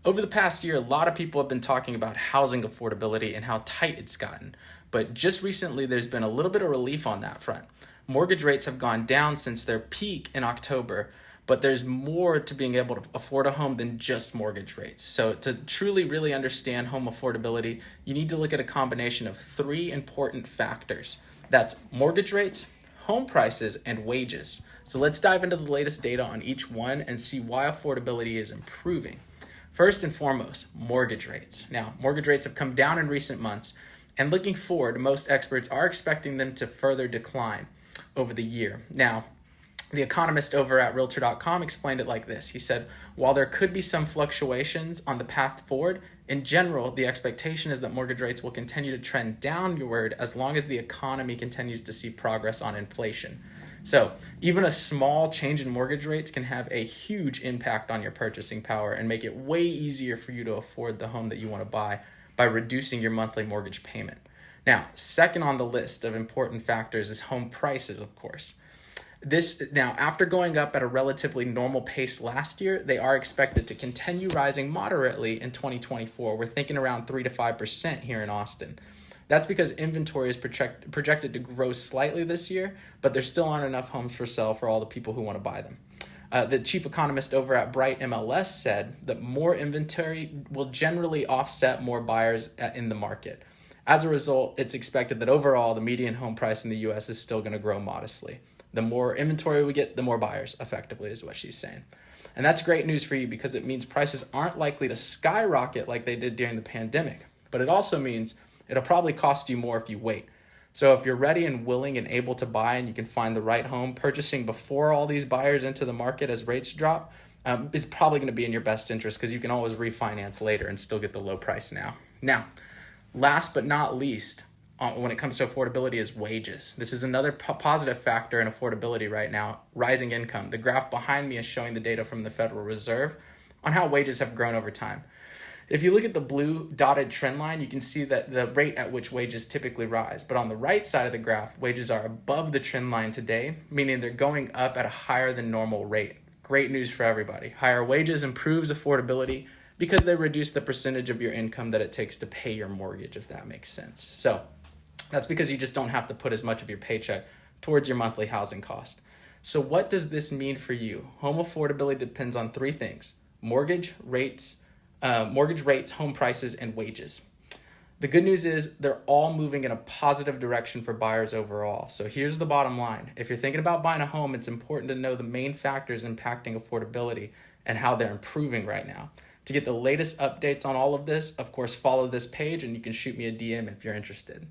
Over the past year, a lot of people have been talking about housing affordability and how tight it's gotten. But just recently, there's been a little bit of relief on that front. Mortgage rates have gone down since their peak in October, but there's more to being able to afford a home than just mortgage rates. So, to truly, really understand home affordability, you need to look at a combination of three important factors. That's mortgage rates, home prices, and wages. So, let's dive into the latest data on each one and see why affordability is improving. First and foremost, mortgage rates. Now, mortgage rates have come down in recent months, and looking forward, most experts are expecting them to further decline over the year. Now, the economist over at Realtor.com explained it like this. He said, while there could be some fluctuations on the path forward, in general, the expectation is that mortgage rates will continue to trend downward as long as the economy continues to see progress on inflation. So even a small change in mortgage rates can have a huge impact on your purchasing power and make it way easier for you to afford the home that you want to buy by reducing your monthly mortgage payment. Now, second on the list of important factors is home prices, of course. After going up at a relatively normal pace last year, they are expected to continue rising moderately in 2024. We're thinking around 3 to 5% here in Austin. That's because inventory is projected to grow slightly this year, but there still aren't enough homes for sale for all the people who want to buy them. The chief economist over at Bright MLS said that more inventory will generally offset more buyers in the market. As a result, it's expected that overall the median home price in the U.S. is still going to grow modestly. The more inventory we get, the more buyers, effectively, is what she's saying. And that's great news for you because it means prices aren't likely to skyrocket like they did during the pandemic. But it also means it'll probably cost you more if you wait. So if you're ready and willing and able to buy and you can find the right home, purchasing before all these buyers enter the market as rates drop is probably going to be in your best interest because you can always refinance later and still get the low price now. Now, last but not least, when it comes to affordability is wages. This is another positive factor in affordability right now, rising income. The graph behind me is showing the data from the Federal Reserve on how wages have grown over time. If you look at the blue dotted trend line, you can see that the rate at which wages typically rise. But on the right side of the graph, wages are above the trend line today, meaning they're going up at a higher than normal rate. Great news for everybody. Higher wages improves affordability because they reduce the percentage of your income that it takes to pay your mortgage, if that makes sense. So that's because you just don't have to put as much of your paycheck towards your monthly housing cost. So what does this mean for you? Home affordability depends on three things: mortgage rates, home prices, and wages. The good news is they're all moving in a positive direction for buyers overall. So here's the bottom line. If you're thinking about buying a home, it's important to know the main factors impacting affordability and how they're improving right now. To get the latest updates on all of this, of course, follow this page and you can shoot me a DM if you're interested.